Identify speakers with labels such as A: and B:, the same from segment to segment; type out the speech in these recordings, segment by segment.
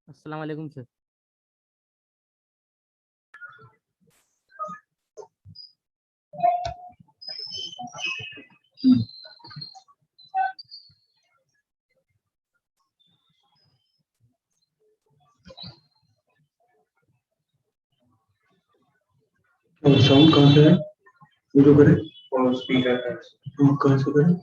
A: अस्सलाम वालेकुम सर।
B: और साउंड कहाँ से है? वो जो करे और स्पीकर कहाँ से करे?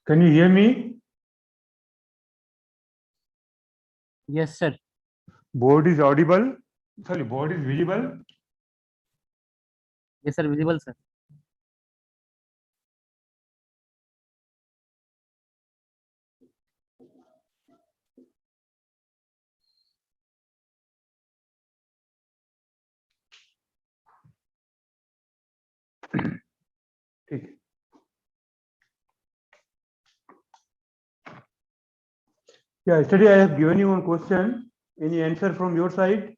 B: Can you hear me?
A: Yes sir.
B: Board is audible. Sorry, board is visible.
A: Yes sir, visible sir.
B: ठीक है. Yeah, yesterday I have given you one question. Any answer from your side?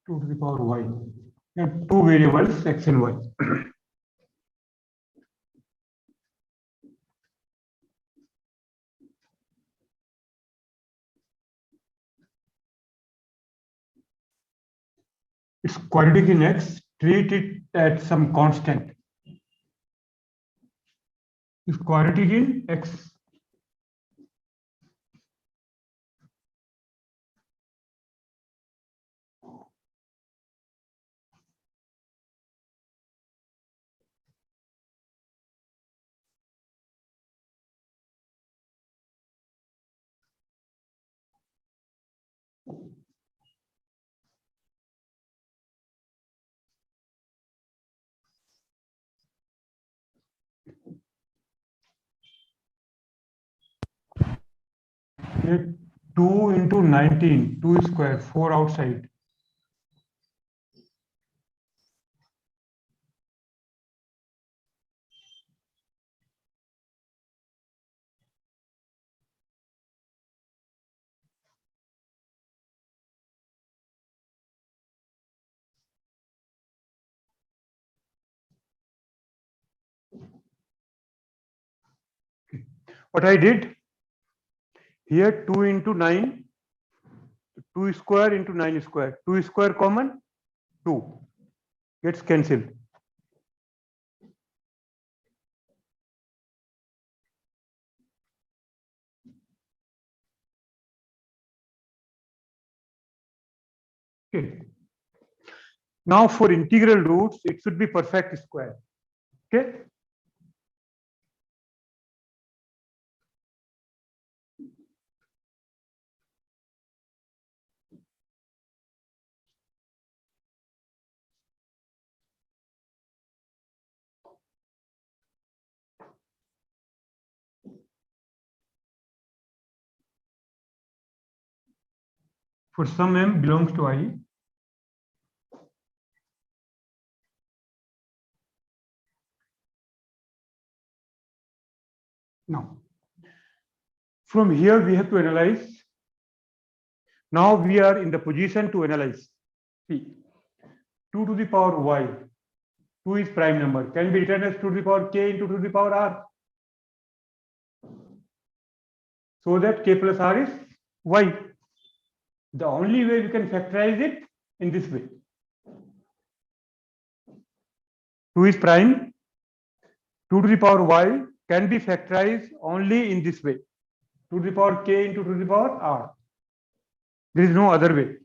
C: 2 to the power y. We have two variables x and y. It's quadratic in x, treat it at some constant. It's quadratic in x. Get 2 into 19, 2 square, 4 outside. What I did here, 2 into 9, 2 square into 9 square, 2 square common, 2 gets cancelled. Okay. Now for integral roots, it should be perfect square. Okay. For some m belongs to I. Now, from here we have to analyze. Now we are in the position to analyze. See, 2 to the power y, 2 is prime number, can be written as 2 to the power k into 2 to the power r. So that k plus r is y. The only way we can factorize it in this way. 2 is prime, 2 to the power y can be factorized only in this way. 2 to the power k into 2 to the power r. There is no other way.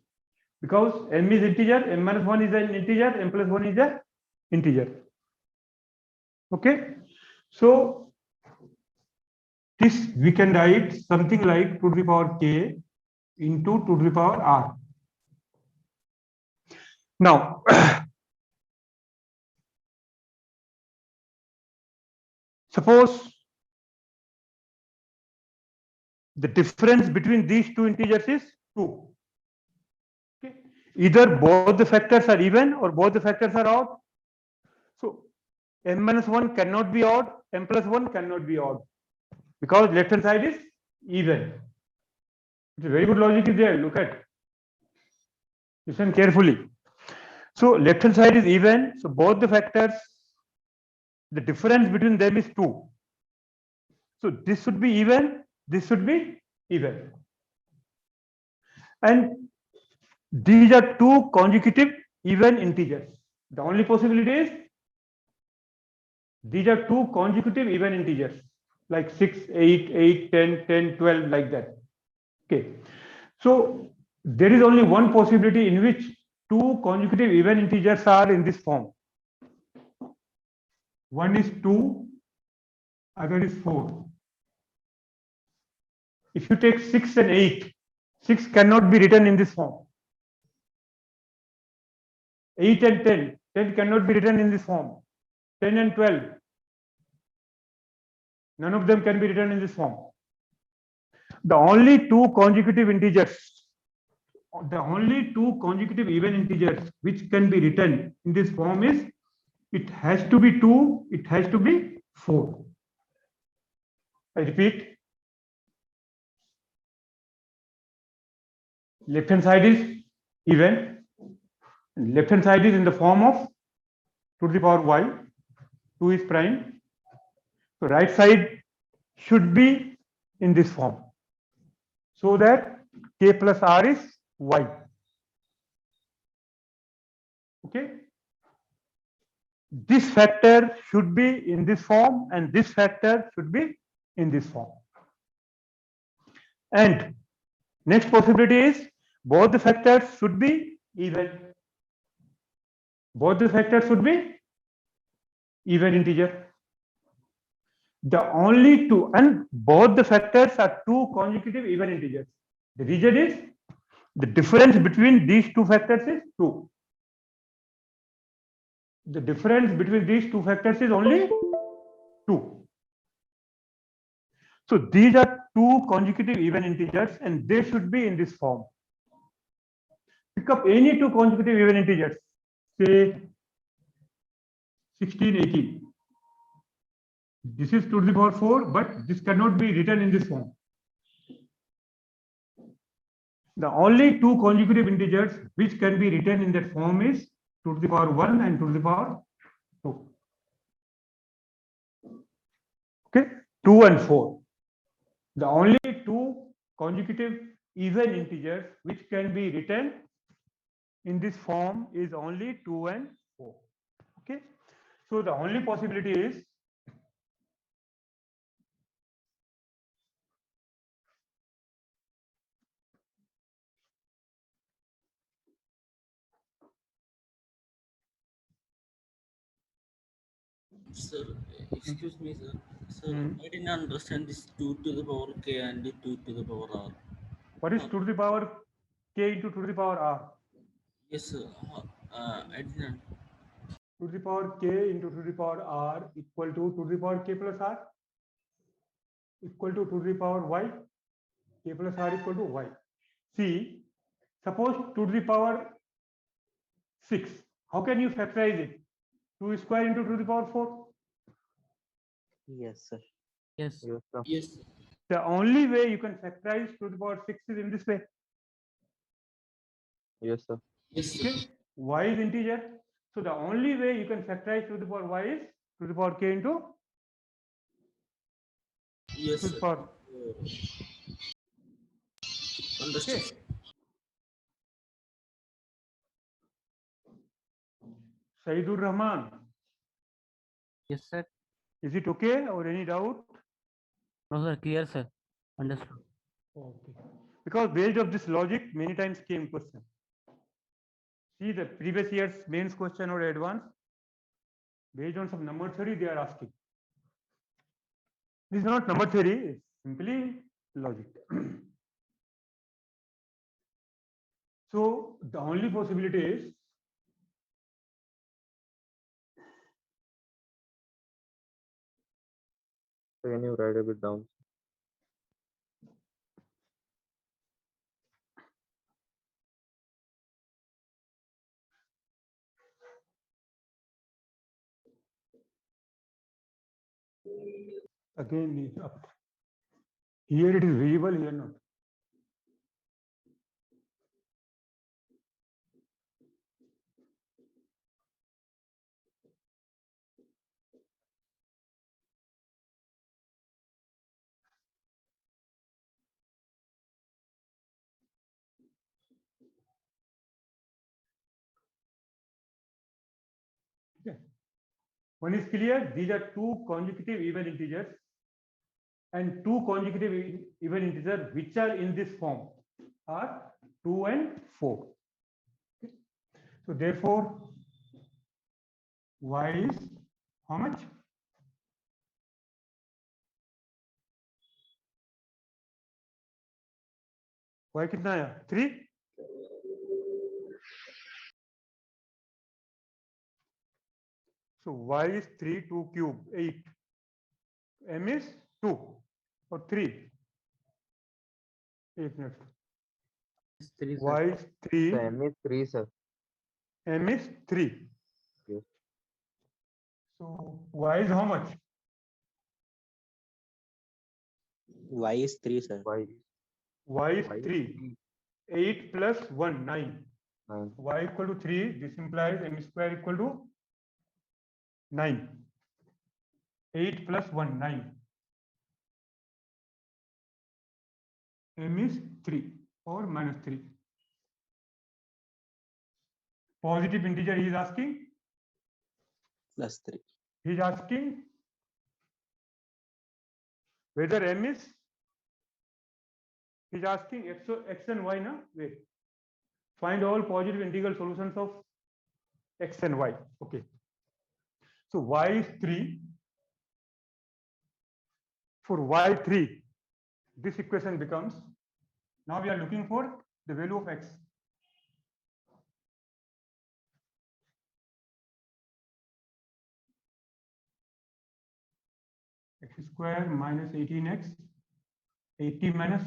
C: Because m is integer, m minus 1 is an integer, m plus 1 is an integer. Okay. So this we can write something like 2 to the power k into 2 to the power r. Now, suppose the difference between these two integers is 2. Okay. Either both the factors are even or both the factors are odd. So m minus 1 cannot be odd, m plus 1 cannot be odd, because left hand side is even. It's a very good logic is there. Look at. Listen carefully. So left hand side is even. So both the factors, the difference between them is 2. So this should be even, this should be even. And these are two consecutive even integers. The only possibility is these are two consecutive even integers, like 6, 8, 8, 10, 10, 12, like that. Okay. So there is only one possibility in which two consecutive even integers are in this form. One is 2, other is 4. If you take 6 and 8, 6 cannot be written in this form. 8 and 10, 10 cannot be written in this form. 10 and 12, none of them can be written in this form. The only two consecutive integers, the only two consecutive even integers which can be written in this form is, it has to be 2, it has to be 4. I repeat, left hand side is even, And left hand side is in the form of 2 to the power y. 2 is prime. So right side should be in this form, so that k plus r is y. Okay. This factor should be in this form, and this factor should be in this form. And next possibility is both the factors should be even. Both the factors should be even integer. The only two, and both the factors are two consecutive even integers. The reason is the difference between these two factors is 2. The difference between these two factors is only 2. So these are two consecutive even integers, and they should be in this form. Pick up any two consecutive even integers, say 16, 18. This is 2 to the power 4, but this cannot be written in this form. The only two consecutive integers which can be written in that form is 2 to the power 1 and 2 to the power 2. Okay, 2 and 4. The only two consecutive even integers which can be written in this form is only 2 and 4. Okay, so the only possibility is
D: Sir, excuse me, sir. Sir, I didn't understand this 2 to the power k and 2 to the power r.
C: what is 2 to the power k into 2 to the power r?
D: Yes, sir. I didn't.
C: 2 to the power k into 2 to the power r equal to 2 to the power k plus r equal to 2 to the power y, k plus r equal to y. See, suppose 2 to the power 6. How can you factorize it? 2 square into 2 to the power 4.
E: Yes, sir.
A: Yes.
E: Yes, sir.
D: Yes, sir.
C: The only way you can factorize 2 to the power 6 is in this way.
E: Yes, sir.
D: Yes, sir.
C: Okay, y is integer, so the only way you can factorize 2 to the power y is 2 to the power k into
D: Yes,
C: 2 to
D: sir.
C: the power.
D: Understood.
C: Okay. Saidur Rahman,
A: Yes, sir.
C: is it okay or any doubt?
A: No, sir. Clear, sir. Understood.
C: Okay. Because based of this logic, many times came question. See the previous year's mains question or advanced, based on some number theory they are asking. This is not number theory, it's simply logic. So the only possibility is
E: So can you write a bit down?
C: again is up. Here it is visible, here not. Okay. One is clear, these are two consecutive even integers and two consecutive even integers which are in this form are 2 and 4. Okay. So therefore, y is how much? Y कितना आया? 3. So y is 3, 2 cube, 8. M is 2 or 3. 8 minutes.
A: Yes, 3, sir.
C: Y is 3,
E: So M is 3, sir.
C: M is 3.
E: Yes.
C: So y is how much?
F: Y is 3, sir.
E: Y
C: Y is
E: Y is
C: 3. 8 plus 1, 9.
E: 9.
C: y equal to 3, this implies m square equal to 9. 8 plus 1, 9. M is 3 or minus 3. Positive integer he is asking.
F: +3.
C: He is asking whether m is. He is asking x and y, na? Wait. Find all positive integral solutions of x and y. Okay. So y is 3. For y3, this equation becomes, now we are looking for the value of x. X square minus 18x, 80 minus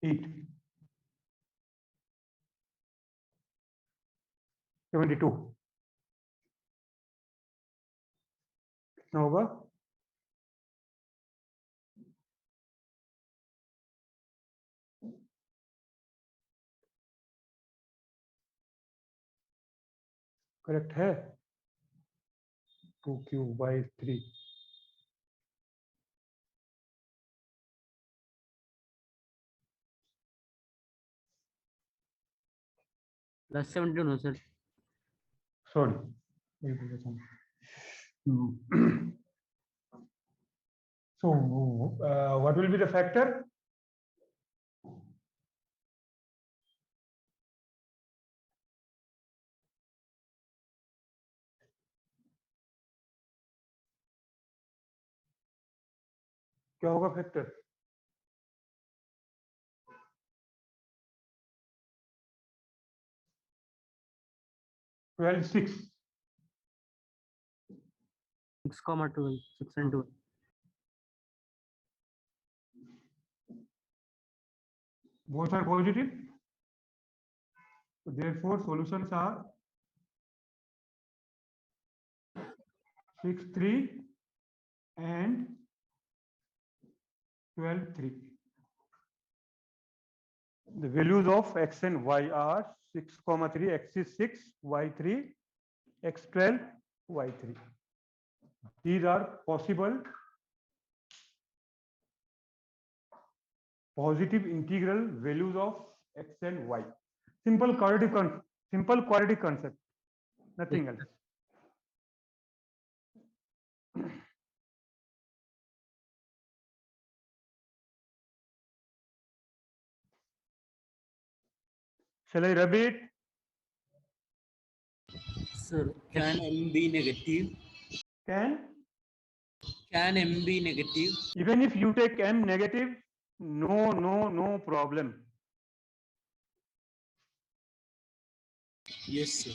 C: 8. 72. कितना होगा? Correct है? 2 cube by 3.
A: +72 no sir.
C: Sorry. So what will be the factor? क्या होगा factor? Well, 6.
A: 6,12, 6 and 2.
C: Both are positive. So therefore, solutions are 6, 3 and 12, 3. The values of x and y are 6, 3, x is 6, y 3, x 12, y 3. These are possible positive integral values of x and y. Simple quadratic concept, nothing else. Shall I rub it?
D: Sir, can M be negative?
C: Can
D: Can M be negative?
C: even if you take m negative, no problem.
D: Yes, sir.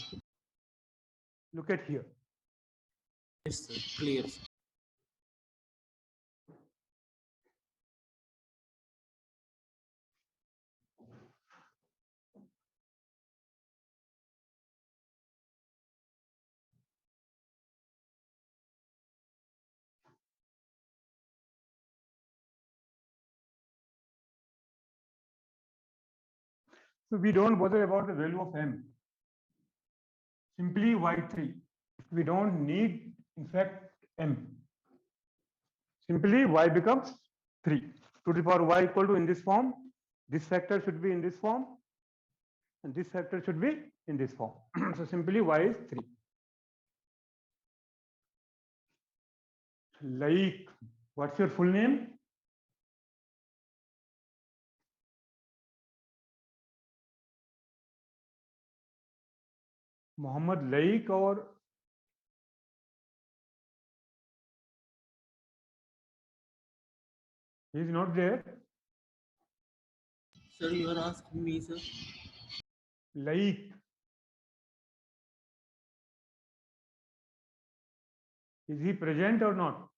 C: Look at here.
D: Yes, sir. Clear.
C: So we don't bother about the value of m. Simply y3. We don't need, in fact, m. Simply y becomes 3. To the power y equal to in this form. This factor should be in this form. And this factor should be in this form. So simply y is 3. Like, what's your full name? Mohammed Laik or he is not there.
D: Sir, you are asking me, sir.
C: Laik. Is he present or not?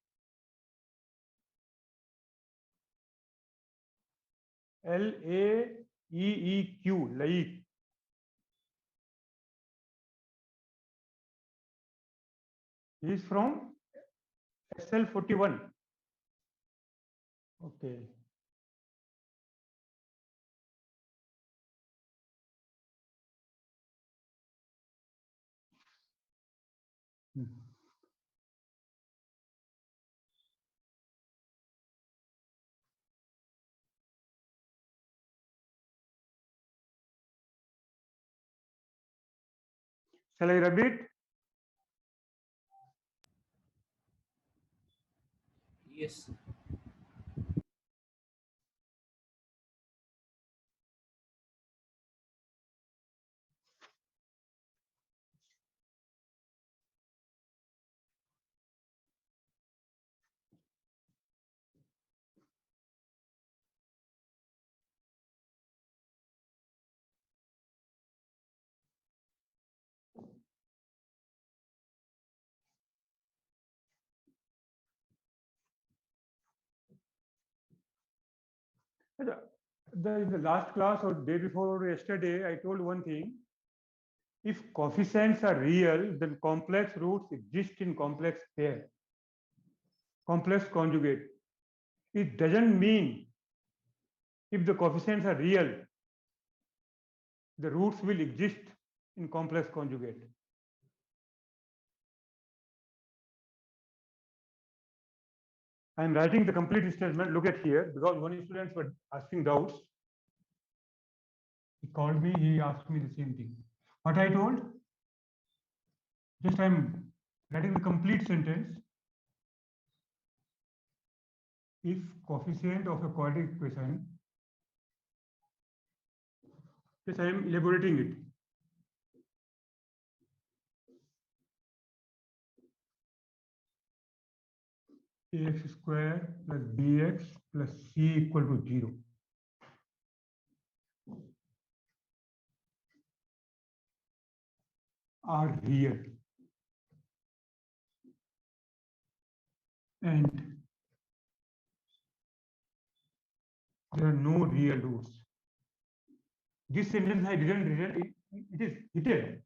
C: Laeeq, Laik. He is from SL41. Okay. Shall I rub it?
D: Yes.
C: In the last class or day before or yesterday, I told one thing. If coefficients are real, then complex roots exist in complex pair, complex conjugate. It doesn't mean if the coefficients are real, the roots will exist in complex conjugate. I am writing the complete statement. Look at here, because one student was asking doubts. He called me, he asked me the same thing. What I told? Just I am writing the complete sentence. If coefficient of a quadratic equation, yes, I am elaborating it. Ax square plus bx plus c equal to 0. Are real. And there are no real roots. This sentence I didn't read. It is hidden.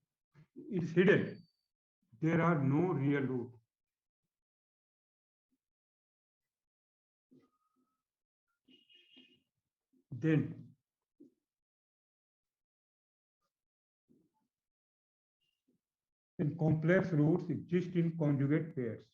C: It is hidden. There are no real roots. Then complex roots exist in conjugate pairs.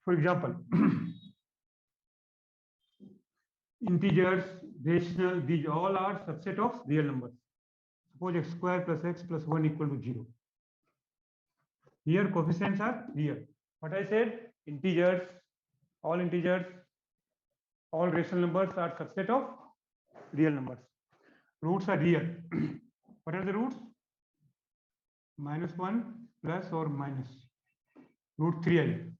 C: For example, integers, rational, these all are subset of real numbers. Suppose x square plus x plus 1 equal to 0. Here coefficients are real. What I said, integers, all rational numbers are subset of real numbers. Roots are real. What are the roots? -1 plus or minus root 3i.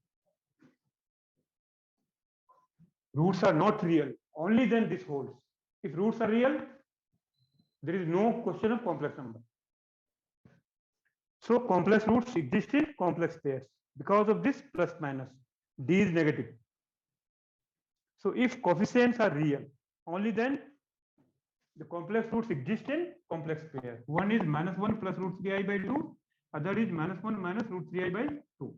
C: Roots are not real. Only then this holds. If roots are real, there is no question of complex number. So complex roots exist in complex pairs. Because of this plus minus, d is negative. So if coefficients are real, only then the complex roots exist in complex pair. One is -1 plus root 3i by 2, other is -1 minus root 3i by 2.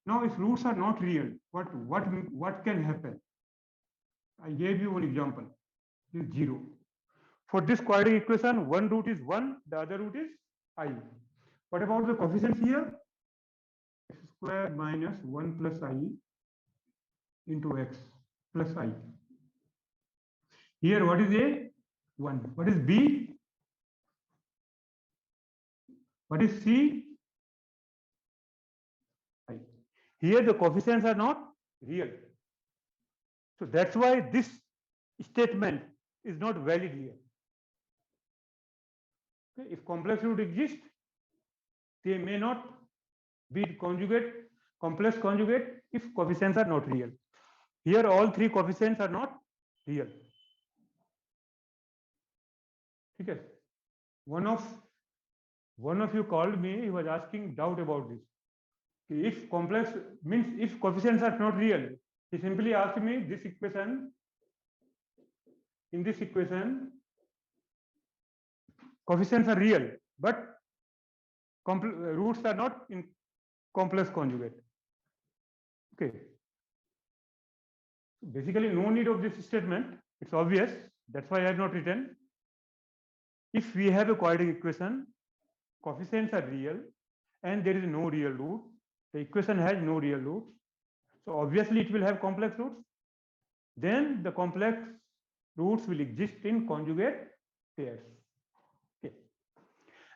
C: Now if roots are not real, what can happen? I gave you one example. This is 0. For this quadratic equation, one root is 1, the other root is I. What about the coefficients here? X square minus 1 plus I into x plus I. Here what is A? 1. What is B? What is C? I. Here the coefficients are not real. So that's why this statement is not valid here. Okay? If complex root exists, they may not be conjugate, complex conjugate if coefficients are not real. Here all three coefficients are not real. Okay? One of you called me, he was asking doubt about this. If complex means if coefficients are not real, he simply asked me this equation, in this equation, coefficients are real, but roots are not in complex conjugate. Okay. Basically, no need of this statement. It's obvious. That's why I have not written. If we have a quadratic equation, coefficients are real, and there is no real root. The equation has no real roots. So obviously, it will have complex roots. Then the complex roots will exist in conjugate pairs. Okay.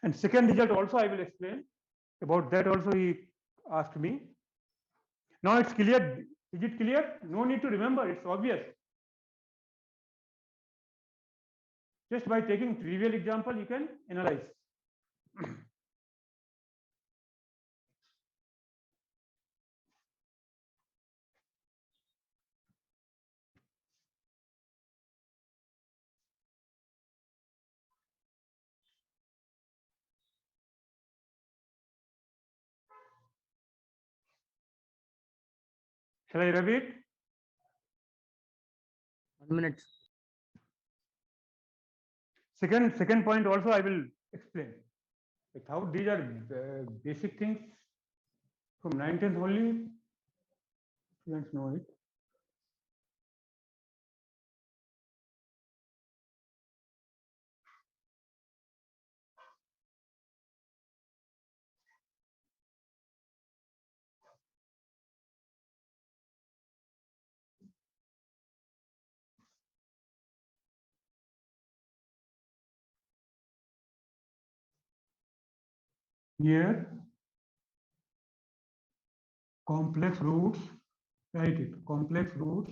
C: And second result also I will explain. About that also he asked me. Now it's clear. Is it clear? No need to remember. It's obvious. Just by taking trivial example, you can analyze. Shall I rub it?
A: 1 minute.
C: Second point also I will explain. Like how these are basic things from 19th only. Students know it. Here, complex roots, write it, complex roots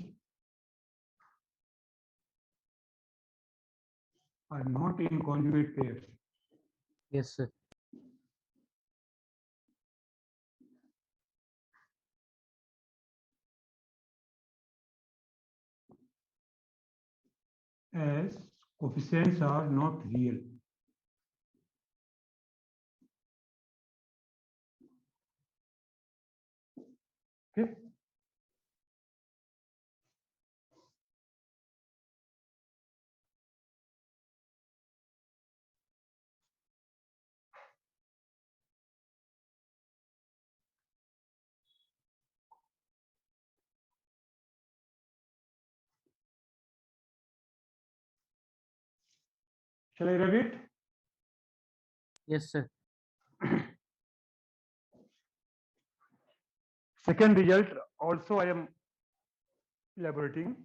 C: are not in conjugate pairs.
A: Yes, sir.
C: As coefficients are not real. Okay. Shall I rub it?
A: Yes, sir.
C: Second result also I am elaborating.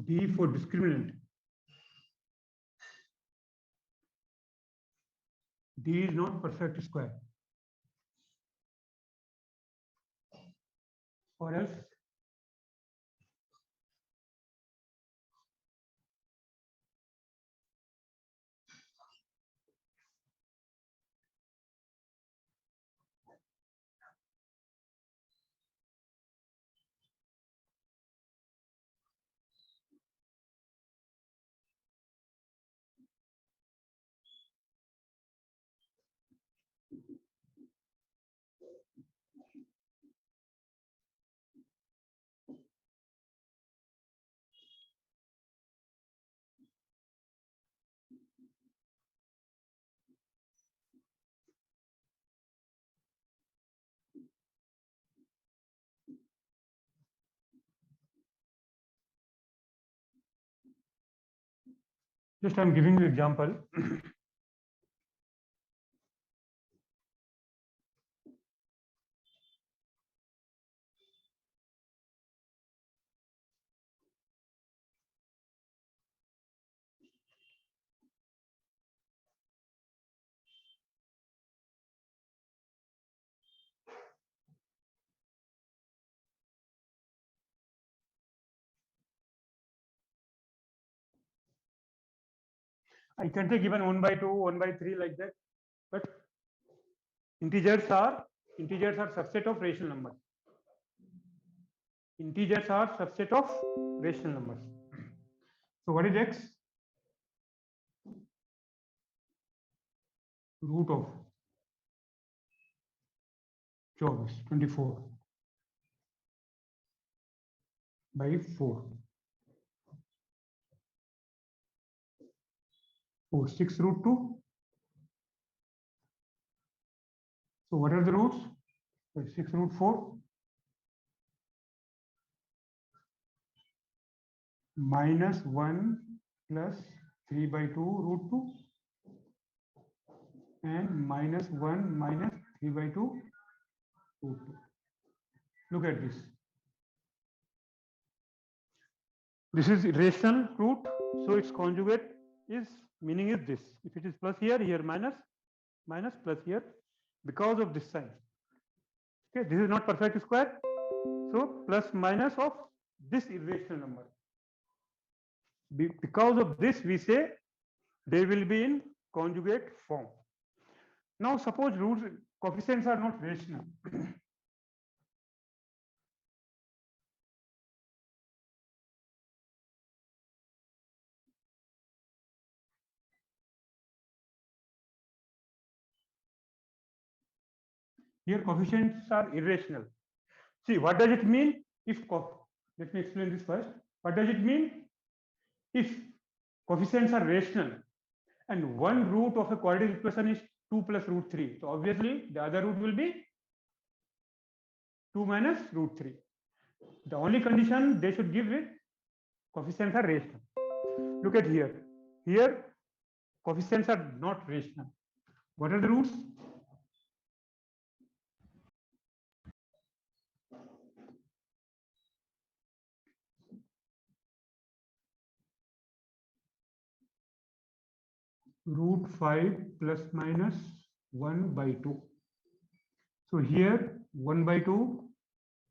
C: D for discriminant. D is not perfect square. Or else just I'm giving you example. I can take even 1 by 2, 1 by 3 like that, but integers are subset of rational numbers. Integers are subset of rational numbers. So what is x? Root of 24 by 4. 6 root 2. So what are the roots? 6 root 4 minus 1 plus 3 by 2 root 2 and minus 1 minus 3 by 2 root 2. Look at this. This is rational root, so its conjugate is meaning is this. If it is plus here, minus, minus plus here, because of this sign. Okay, this is not perfect square, so plus minus of this irrational number. Because of this, we say they will be in conjugate form. Now suppose roots coefficients are not rational. Here coefficients are irrational. See, what does it mean if let me explain this first. What does it mean if coefficients are rational and one root of a quadratic equation is 2 plus root 3? So obviously the other root will be 2 minus root 3. The only condition they should give it coefficients are rational. Look at here. Here coefficients are not rational. What are the roots? Root 5 plus minus 1 by 2. So here 1 by 2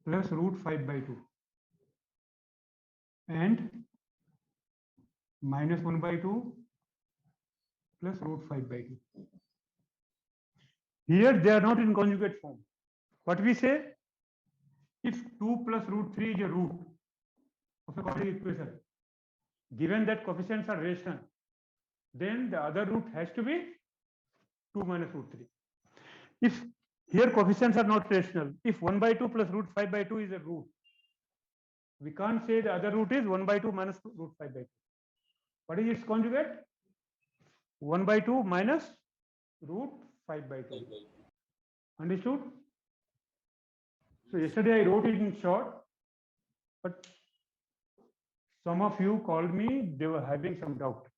C: plus root 5 by 2 and minus 1 by 2 plus root 5 by 2. Here they are not in conjugate form. What we say? If 2 plus root 3 is a root of a quadratic equation, given that coefficients are rational, then the other root has to be 2 minus root 3. If here coefficients are not rational, if 1 by 2 plus root 5 by 2 is a root, we can't say the other root is 1 by 2 minus root 5 by 2. What is its conjugate? 1 by 2 minus root 5 by 2. Understood? So yesterday I wrote it in short, but some of you called me, they were having some doubt.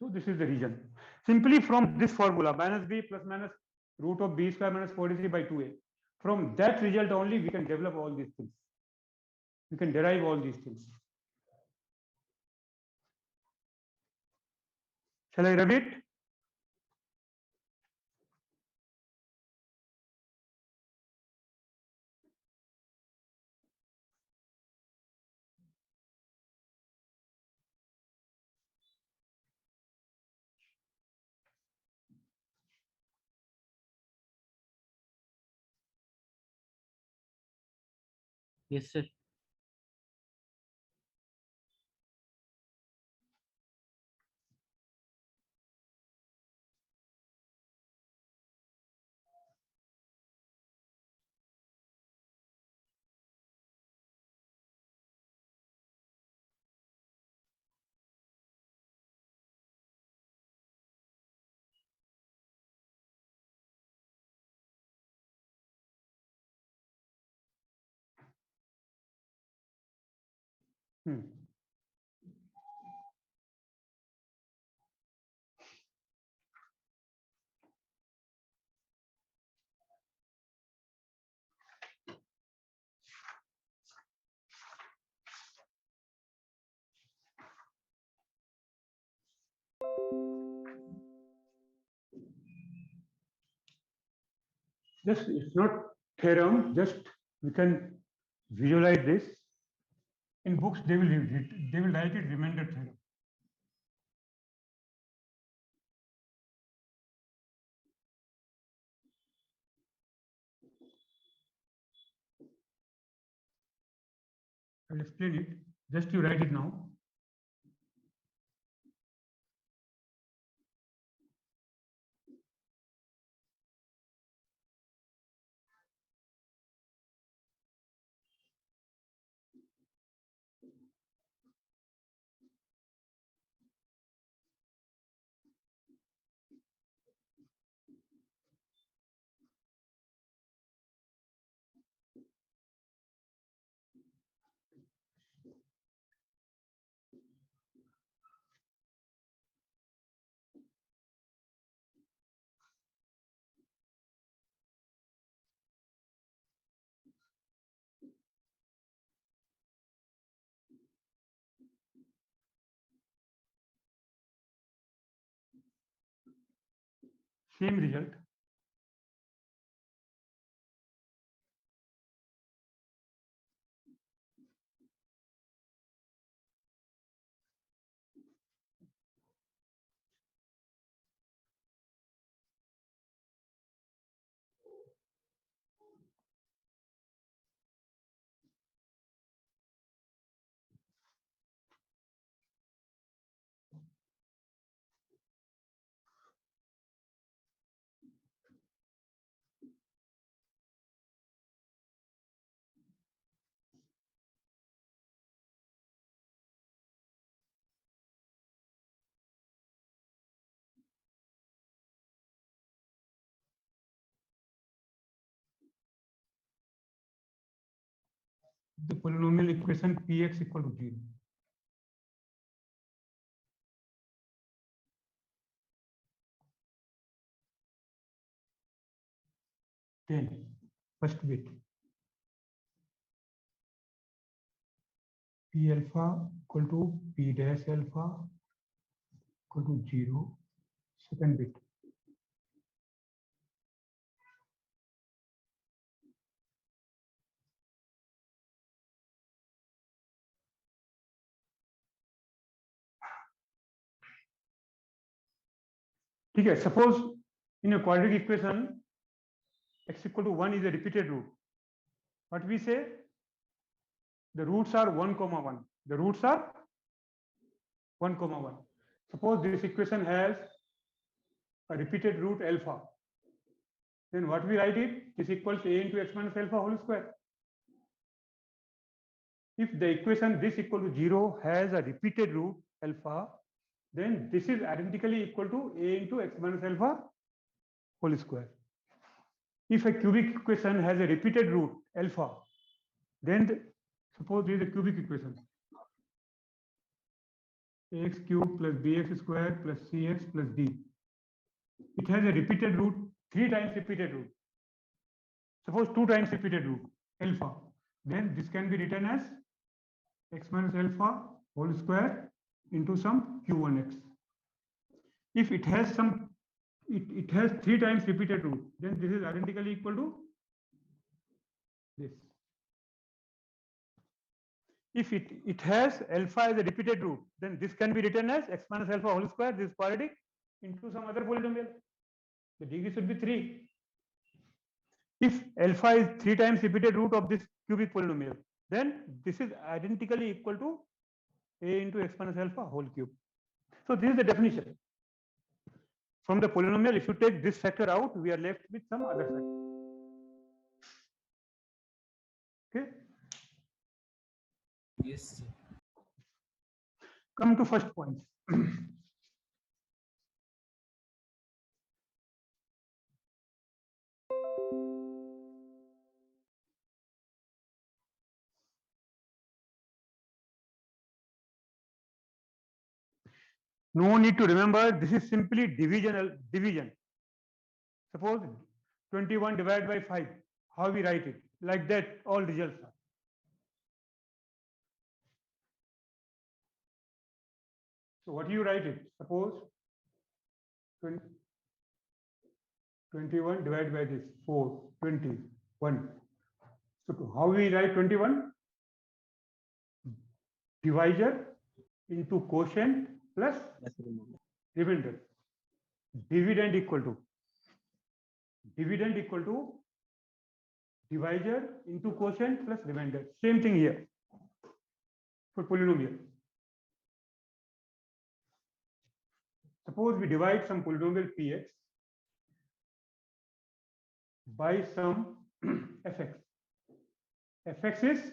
C: So this is the reason. Simply from this formula, minus b plus minus root of b square minus 43 by 2a. From that result only we can develop all these things. We can derive all these things. Shall I rub it?
A: Yes, sir.
C: Just it's not theorem, just we can visualize this. In books they will write it remainder theorem. I will explain it. Just you write it now. Same result. The polynomial equation Px equal to 0. Then first bit P alpha equal to P dash alpha equal to 0. Second bit ठीक है. Suppose in a quadratic equation x equal to 1 is a repeated root. What we say? The roots are 1 comma 1. The roots are 1 comma 1. Suppose this equation has a repeated root alpha. Then what we write it? This equals a into x minus alpha whole square. If the equation this equal to 0 has a repeated root alpha, then this is identically equal to a into x minus alpha whole square. If a cubic equation has a repeated root alpha, then suppose this is a cubic equation. Ax cube plus bx square plus cx plus d. It has a repeated root, 3 times repeated root. Suppose 2 times repeated root alpha. Then this can be written as x minus alpha whole square into some q1x. If it has some, it has 3 times repeated root, then this is identically equal to this. If it has alpha as a repeated root, then this can be written as x minus alpha whole square, this quadratic, into some other polynomial. The degree should be 3. If alpha is 3 times repeated root of this cubic polynomial, then this is identically equal to a into x minus alpha whole cube. So this is the definition. From the polynomial, if you take this factor out, we are left with some other factor. Okay.
D: Yes, sir.
C: Come to first point. No need to remember, this is simply division. Suppose 21 divided by 5. How we write it? Like that, all results are. So what do you write it? Suppose 21 divided by this 4, 21. So how we write 21? Divisor into quotient plus remainder. Dividend equal to divisor into quotient plus remainder. Same thing here. for polynomial. Suppose we divide some polynomial px by some fx. Fx is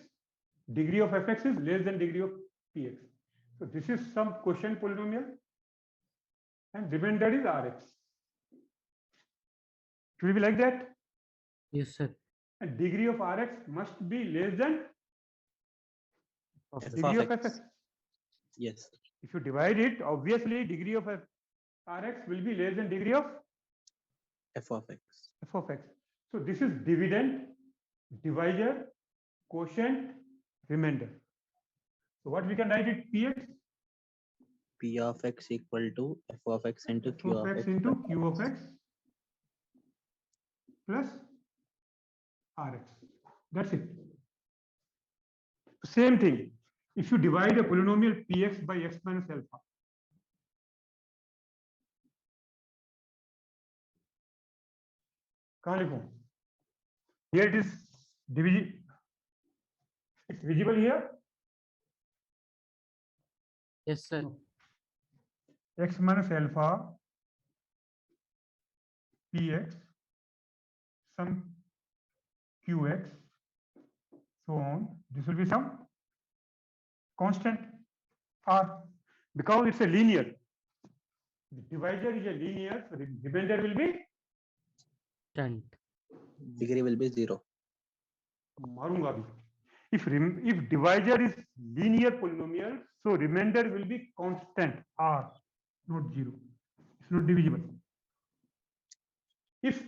C: degree of fx is less than degree of px. So this is some quotient polynomial and remainder is rx. Should it be like that?
A: Yes, sir.
C: And degree of rx must be less than
F: F
C: degree
F: of
C: of
F: x.
C: fx.
F: Yes.
C: If you divide it, obviously degree of rx will be less than degree of
F: F of x.
C: f of x. So this is dividend, divisor, quotient, remainder. So what we can write it px?
F: P of x equal to F of x into
C: F
F: Q
C: of
F: of
C: x
F: x.
C: into
F: plus
C: q of
F: Rx.
C: x plus rx. That's it. Same thing. If you divide a polynomial px by x minus alpha, कहाँ लिखूं? Here it is divisible. It's visible here.
A: Yes, sir.
C: X minus alpha px some qx so on. This will be some constant r because it's a linear. The divisor is a linear, so the remainder will be
A: Constant.
F: Degree will be 0.
C: मारूंगा अभी. If divisor is linear polynomial, so remainder will be constant r, not 0. It's not divisible. If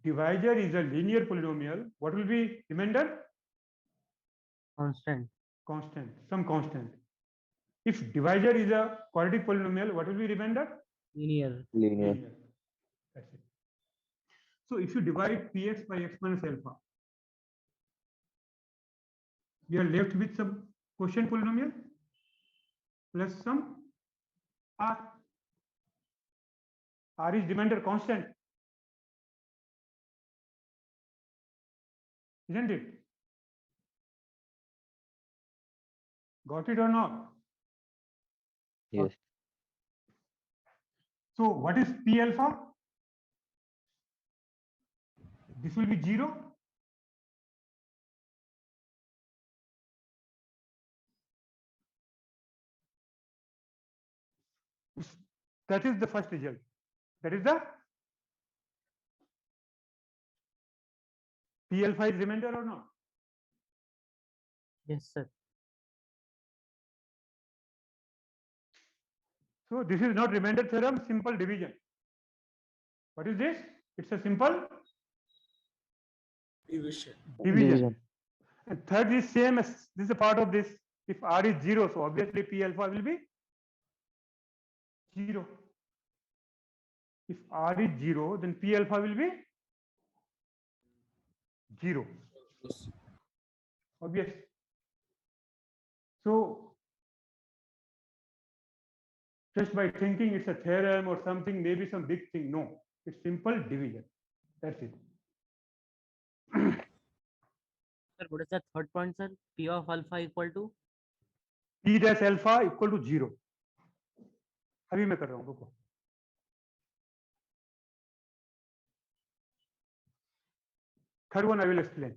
C: divisor is a linear polynomial, what will be remainder?
A: Constant.
C: Constant, some constant. If divisor is a quadratic polynomial, what will be remainder?
A: Linear.
E: Linear.
C: Linear. That's it. So if you divide px by x minus alpha, we are left with some quotient polynomial plus some r. R is remainder constant, isn't it? Got it or not?
E: Yes.
C: So what is p alpha? This will be 0. That is the first result. That is the p alpha is remainder or not?
A: Yes, sir.
C: So this is not remainder theorem, simple division. What is this? It's a simple
D: Division.
C: division. And third is same as this is a part of this. If r is 0, so obviously p alpha will be 0. If r is 0, then p alpha will be 0.
D: Yes.
C: Obvious. So just by thinking it's a theorem or something, maybe some big thing. No, it's simple division. That's it.
A: Sir, what is the third point, sir? P of alpha equal to?
C: P dash alpha equal to 0. अभी मैं कर रहा हूँ, रुको. Third one I will explain.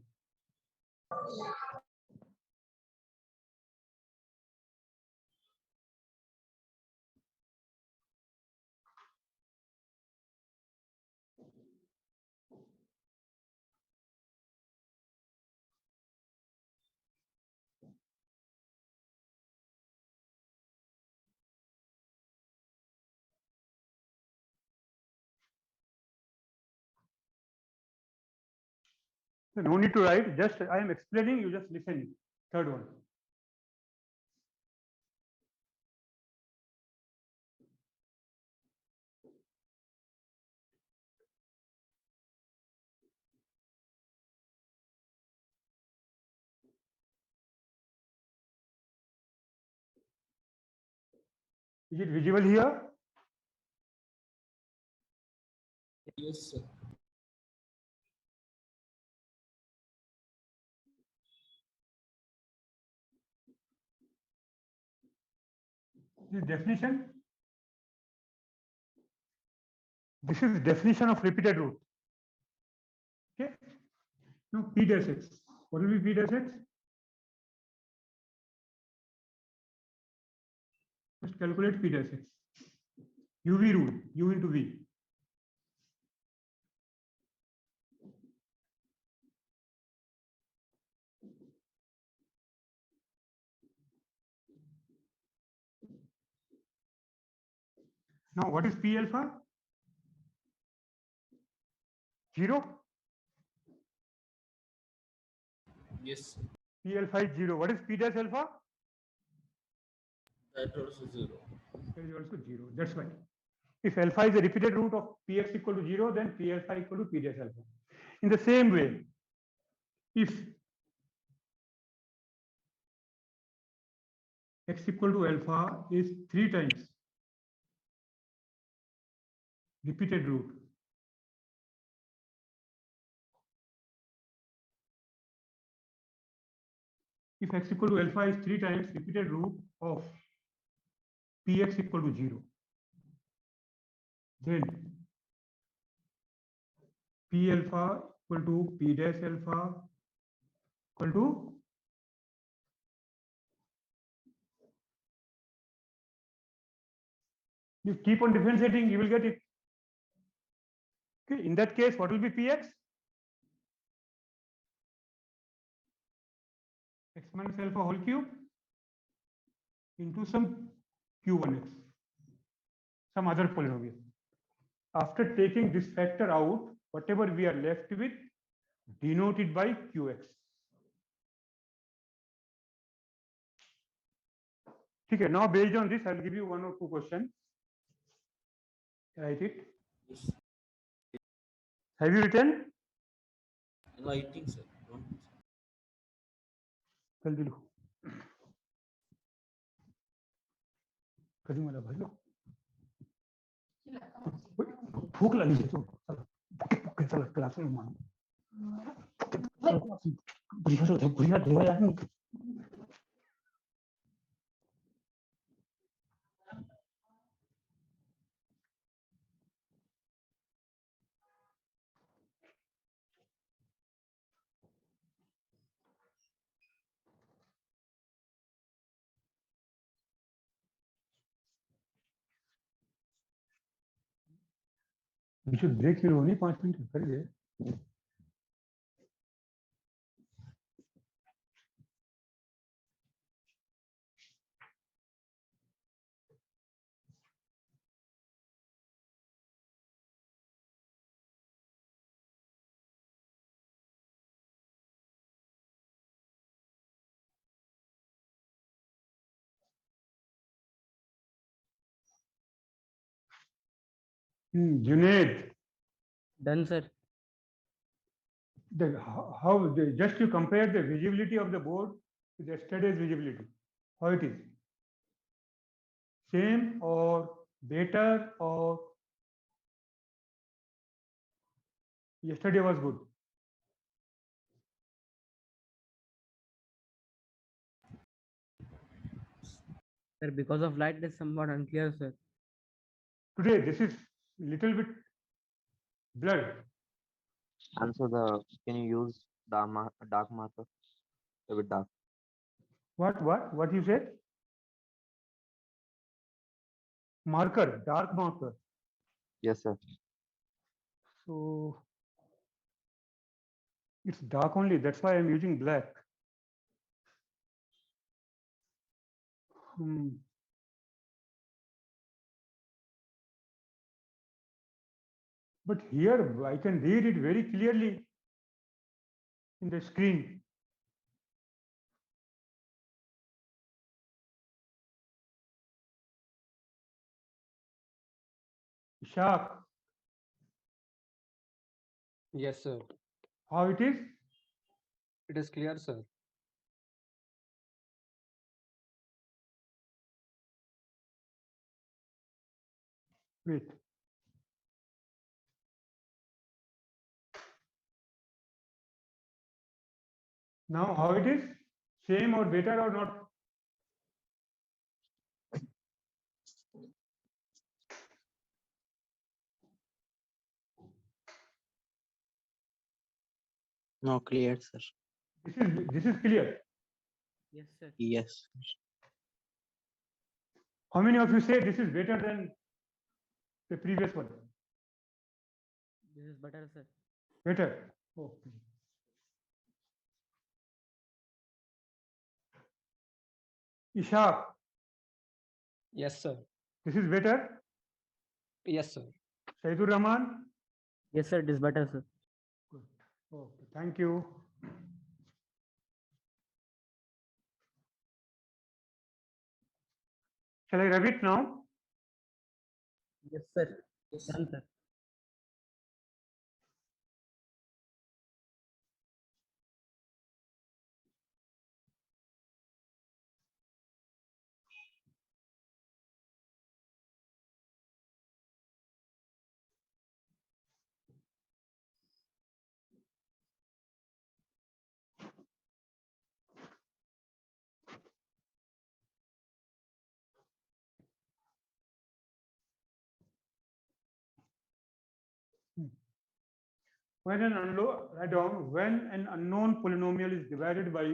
C: So no need to write, just I am explaining, you just listen. Third one. Is it visible here?
D: Yes, sir.
C: This definition. This is definition of repeated root. Okay. Now P dash x. What will be P dash x? Just calculate P dash x. UV rule, U into V. Now what is P alpha? 0.
D: Yes,
C: P alpha is 0. What is P dash alpha?
D: that also 0.
C: That is also 0. That's why. If alpha is a repeated root of Px equal to 0, then P alpha equal to P dash alpha. In the same way, if x equal to alpha is 3 times repeated root, if x equal to alpha is 3 times repeated root of Px equal to 0, then P alpha equal to P dash alpha equal to you keep on differentiating, you will get it. Okay, in that case, what will be Px? X minus alpha whole cube into some q1x, some other polynomial. After taking this factor out, whatever we are left with, denoted by qx. Okay, now based on this, I'll give you 1 or 2 questions. Write it.
D: Yes.
C: Have you written?
D: Writing, sir.
C: जल्दी लो कभी मला भरलो भूक लागली तो चला class में मान बुढ़िया देवा बीच में ब्रेक ले लो नहीं 5 मिनट कर दे Junaid,
A: Done, sir.
C: just you compare the visibility of the board with yesterday's visibility, how it is, same or better or yesterday was good?
A: Sir, because of light, it is somewhat unclear, sir.
C: Today this is little bit blurred.
E: And so can you use dark marker? A bit dark.
C: What you said? Marker, dark marker.
E: Yes, sir.
C: So it's dark only, that's why I'm using black. But here I can read it very clearly in the screen. Ishaq,
G: Yes, sir.
C: how it is?
G: It is clear, sir.
C: Wait. Now how it is? Same or better or not?
F: No, clear, sir.
C: This is clear.
A: Yes, sir.
F: Yes.
C: How many of you say this is better than the previous one?
A: This is better, sir.
C: Better. Okay. Ishaq,
G: Yes, sir.
C: this is better.
G: Yes, sir.
C: Saidur Rahman.
A: Yes, sir. It is better, sir.
C: Good. Okay. Thank you. Shall I rub it now?
A: Yes, sir.
D: Yes.
A: Done, sir.
C: Write down when an unknown polynomial is divided by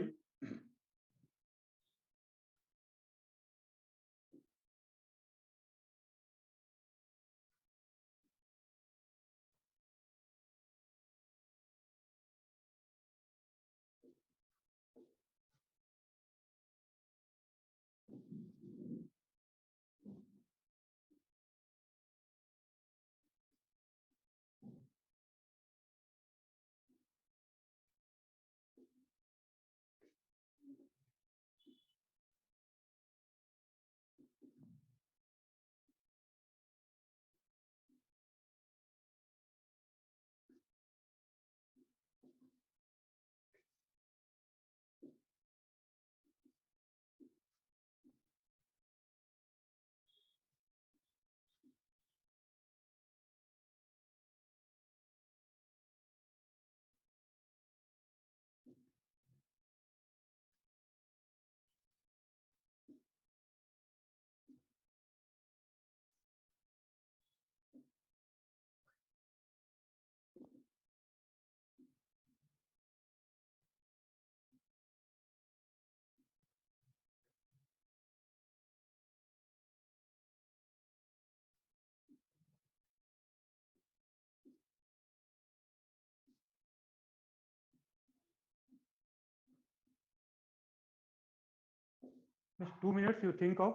C: just 2 minutes. You think of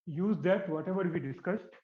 C: use that whatever we discussed.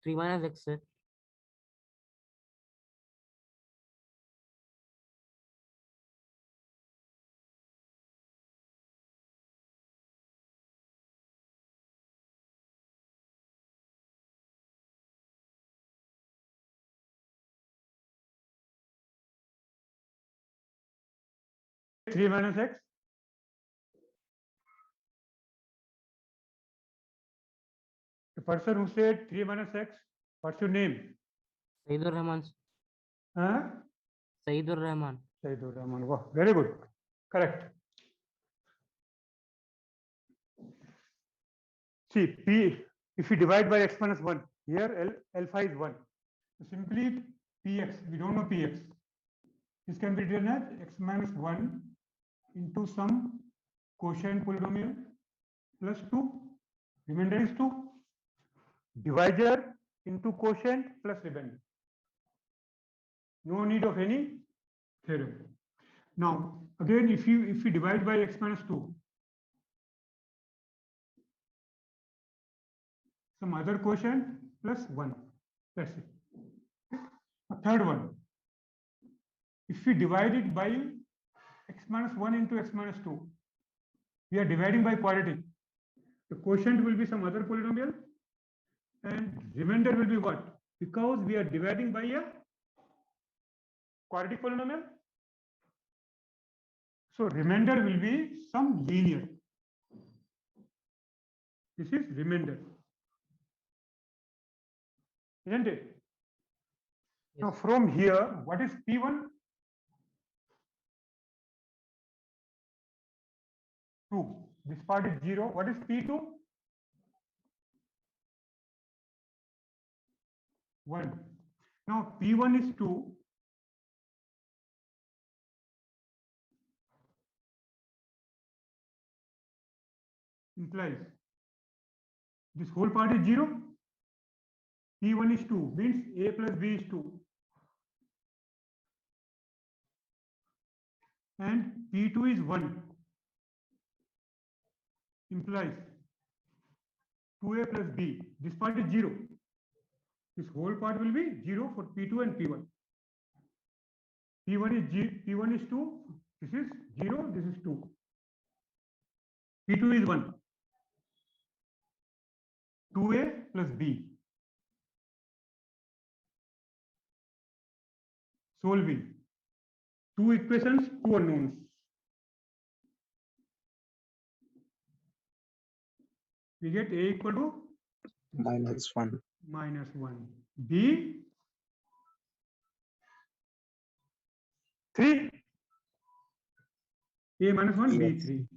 A: 3 minus x, sir.
C: Three minus x. The person who said 3 minus x, what's your name?
A: Saidur Rahman.
C: Huh?
A: Saidur Rahman.
C: Saidur Rahman. Wow, very good. Correct. See, P, if you divide by x minus 1, here alpha is 1. So simply Px, we don't know Px. This can be written as x minus 1 into some quotient polynomial plus 2. Remainder is 2. Divisor into quotient plus remainder. No need of any theorem. Now, again, if you divide by x minus 2, some other quotient plus 1. That's it. A third one. If we divide it by x minus 1 into x minus 2, we are dividing by quadratic. The quotient will be some other polynomial and remainder will be what? Because we are dividing by a quadratic polynomial. So remainder will be some linear. This is remainder. Isn't it? Now from here, what is P1? 2. This part is 0. What is P2? 1. Now P1 is 2. Implies this whole part is 0. P1 is 2 means A plus B is 2. And P2 is 1. Implies 2A plus B. This part is 0. This whole part will be 0 for P2 and P1. P1 is 2. This is 0. This is 2. P2 is 1. 2A plus B. Solving. 2 equations, 2 unknowns. We get A equal to
F: -1.
C: -1. B 3. A minus 1, B
F: Yes.
C: 3.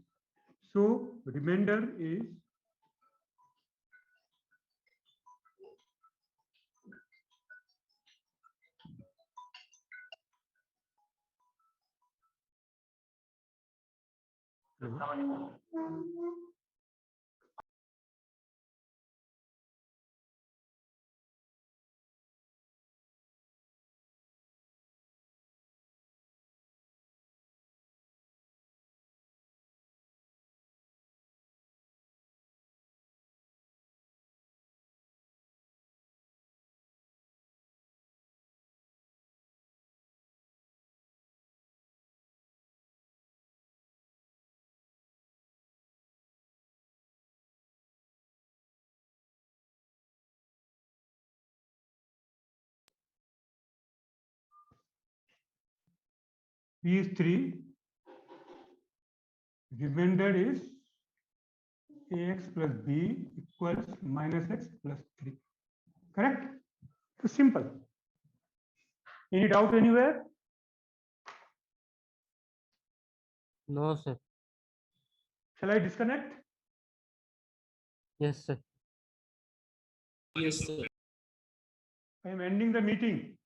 C: So remainder is P is 3. Remainder is ax plus b equals minus x plus 3. Correct? So simple. Any doubt anywhere?
A: No, sir.
C: Shall I disconnect?
A: Yes, sir.
D: Yes, sir.
C: I am ending the meeting.